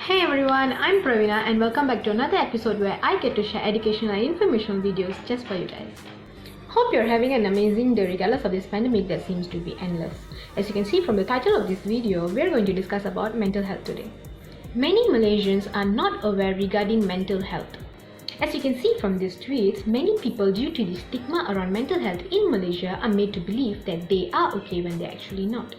Hey everyone, I'm Pravina and welcome back to another episode where I get to share educational and informational videos just for you guys. Hope you're having an amazing day regardless of this pandemic that seems to be endless. As you can see from the title of this video, we're going to discuss about mental health today. Many Malaysians are not aware regarding mental health. As you can see from these tweets, many people due to the stigma around mental health in Malaysia are made to believe that they are okay when they're actually not.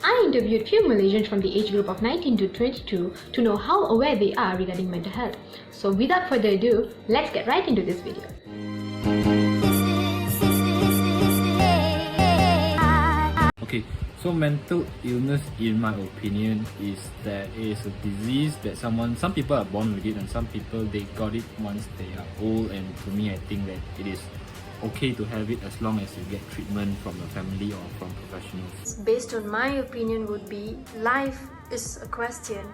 I interviewed few Malaysians from the age group of 19 to 22 to know how aware they are regarding mental health. So without further ado, let's get right into this video. Okay, so mental illness, in my opinion, is that it is a disease that some people are born with it, and some people they got it once they are old. And to me, I think that it is okay to have it as long as you get treatment from a family or from professionals. Based on my opinion would be, life is a question,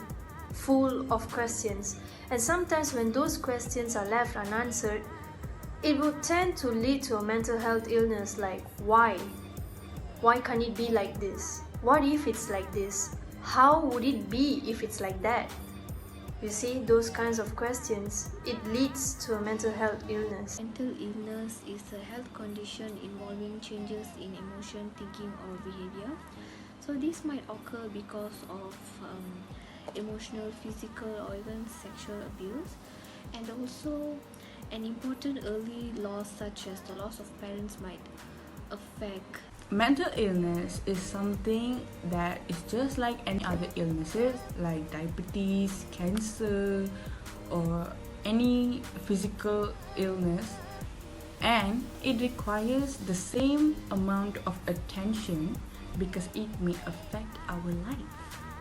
full of questions, and sometimes when those questions are left unanswered, it would tend to lead to a mental health illness like why? Why can't it be like this? What if it's like this? How would it be if it's like that? You see, those kinds of questions, it leads to a mental health illness. Mental illness is a health condition involving changes in emotion, thinking or behavior. So this might occur because of emotional, physical or even sexual abuse, and also an important early loss such as the loss of parents might affect. Mental illness is something that is just like any other illnesses like diabetes, cancer or any physical illness, and it requires the same amount of attention because it may affect our life.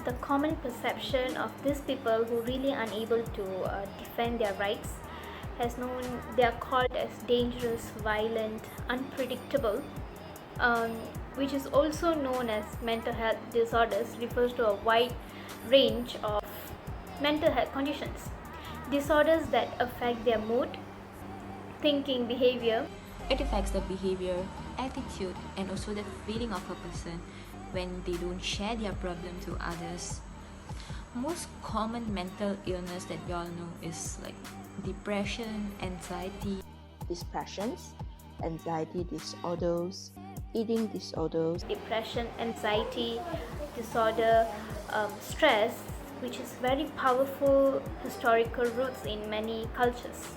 The common perception of these people who really unable to defend their rights has known they are called as dangerous, violent, unpredictable, which is also known as mental health disorders, refers to a wide range of mental health conditions. Disorders that affect their mood, thinking, behavior. It affects the behavior, attitude, and also the feeling of a person when they don't share their problem to others. Most common mental illness that we all know is like depression, anxiety, depressions, anxiety disorders, eating disorders, Depression, anxiety disorder, stress, which is very powerful historical roots in many cultures.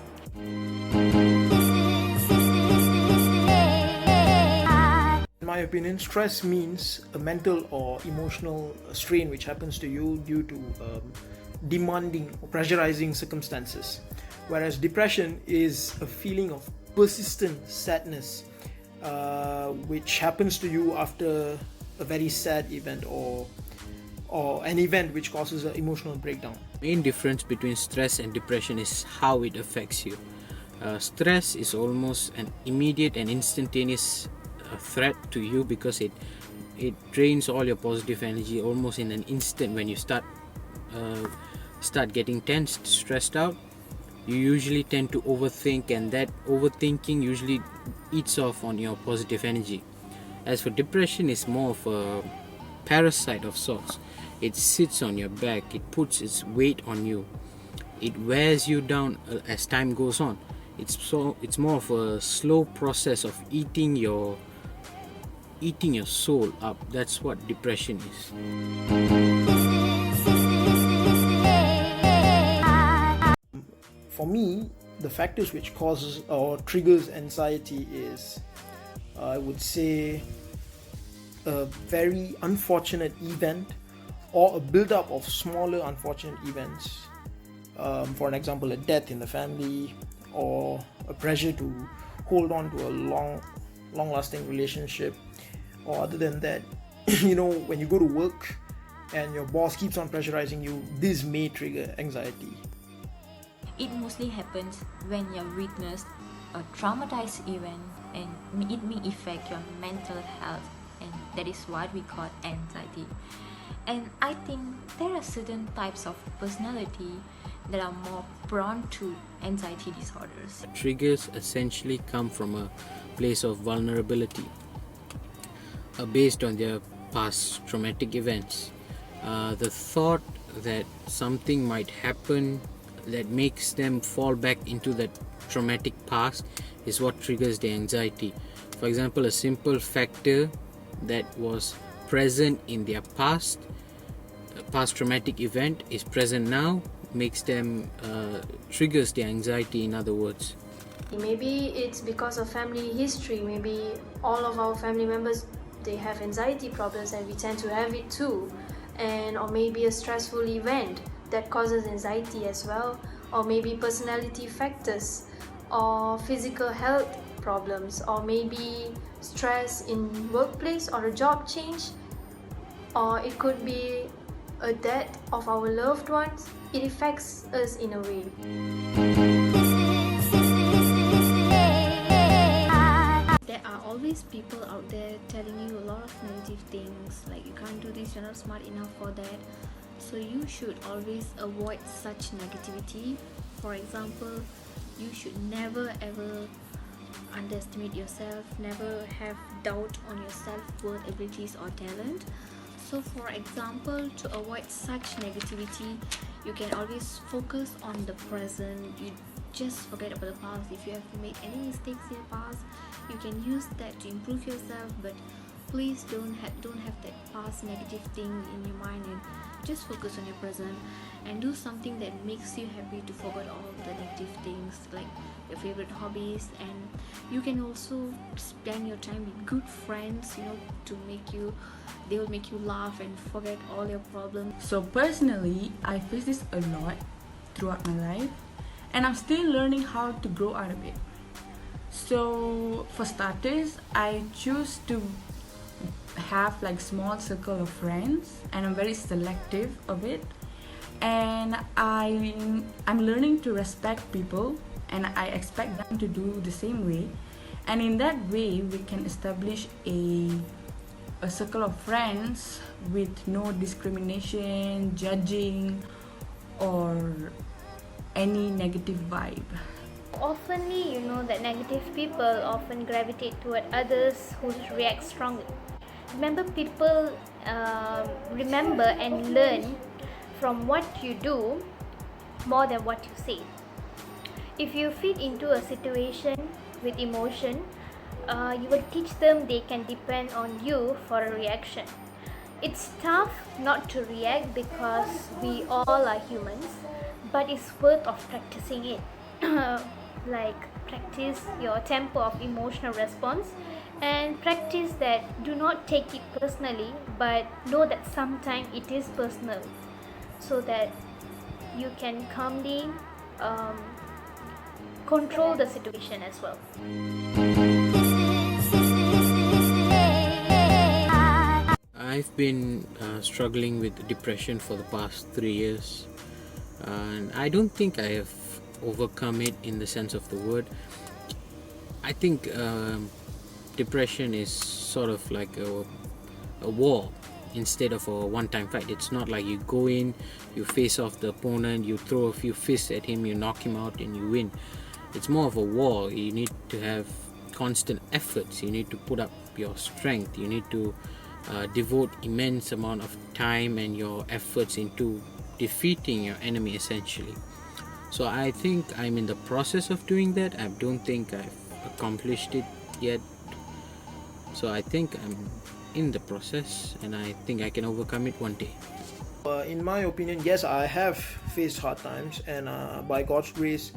In my opinion, stress means a mental or emotional strain which happens to you due to demanding or pressurizing circumstances, whereas depression is a feeling of persistent sadness which happens to you after a very sad event or an event which causes an emotional breakdown. Main difference between stress and depression is how it affects you. Stress is almost an immediate and instantaneous threat to you because it drains all your positive energy almost in an instant. When you start getting tensed, stressed out, you usually tend to overthink, and that overthinking usually eats off on your positive energy. As for depression, it's more of a parasite of sorts. It sits on your back, it puts its weight on you, it wears you down as time goes on. It's more of a slow process of eating your soul up. That's what depression is. For me, the factors which causes or triggers anxiety is, I would say, a very unfortunate event or a build-up of smaller unfortunate events. For an example, a death in the family or a pressure to hold on to a long-lasting relationship. Or other than that, when you go to work and your boss keeps on pressurizing you, this may trigger anxiety. It mostly happens when you witness a traumatized event, and it may affect your mental health, and that is what we call anxiety. And I think there are certain types of personality that are more prone to anxiety disorders. Triggers essentially come from a place of vulnerability based on their past traumatic events. The thought that something might happen that makes them fall back into that traumatic past is what triggers the anxiety. For example, a simple factor that was present in their past, a past traumatic event is present now, makes them triggers the anxiety, in other words. Maybe it's because of family history. Maybe all of our family members, they have anxiety problems and we tend to have it too. Or maybe a stressful event that causes anxiety as well. Or maybe personality factors or physical health problems, or maybe stress in workplace or a job change, or it could be a death of our loved ones. It affects us in a way. There are always people out there telling you a lot of negative things, like you can't do this, you're not smart enough for that. So you should always avoid such negativity. For example, you should never ever underestimate yourself, never have doubt on your self-worth, abilities or talent. So for example, to avoid such negativity, you can always focus on the present. You just forget about the past. If you have made any mistakes in the past, you can use that to improve yourself, but please don't have that past negative thing in your mind, and just focus on your present and do something that makes you happy, to forget all the negative things like your favorite hobbies. And you can also spend your time with good friends, they will make you laugh and forget all your problems. So personally, I face this a lot throughout my life, and I'm still learning how to grow out of it. So for starters, I choose to have like small circle of friends, and I'm very selective of it. And I'm learning to respect people, and I expect them to do the same way. And in that way, we can establish a circle of friends with no discrimination, judging, or any negative vibe. Oftenly, that negative people often gravitate toward others who react strongly. Remember, people remember and learn from what you do more than what you say. If you fit into a situation with emotion, you will teach them they can depend on you for a reaction. It's tough not to react because we all are humans, but it's worth of practicing it. Like, practice your tempo of emotional response, and practice that do not take it personally, but know that sometimes it is personal, so that you can calmly control the situation as well. I've been struggling with depression for the past 3 years, and I don't think I have overcome it in the sense of the word. I think depression is sort of like a war instead of a one-time fight. It's not like you go in, you face off the opponent, you throw a few fists at him, you knock him out and you win. It's more of a war. You need to have constant efforts. You need to put up your strength. You need to devote immense amount of time and your efforts into defeating your enemy, essentially. So I think I'm in the process of doing that. I don't think I've accomplished it yet. So I think I'm in the process, and I think I can overcome it one day. In my opinion, yes, I have faced hard times, and by God's grace,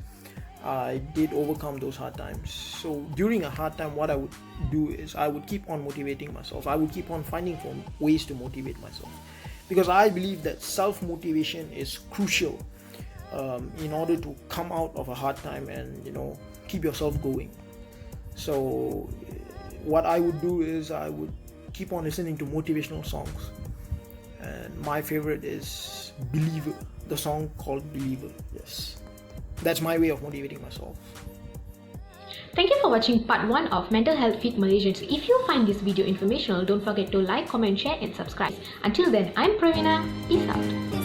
I did overcome those hard times. So during a hard time, what I would do is I would keep on motivating myself. I would keep on finding ways to motivate myself, because I believe that self-motivation is crucial in order to come out of a hard time and keep yourself going. So what I would do is I would keep on listening to motivational songs, and my favorite is Believer, the song called Believer. Yes, that's my way of motivating myself. Thank you for watching part 1 of Mental Health Fit Malaysians. If you find this video informational, don't forget to like, comment, share and subscribe. Until then, I'm Pravina. Peace out.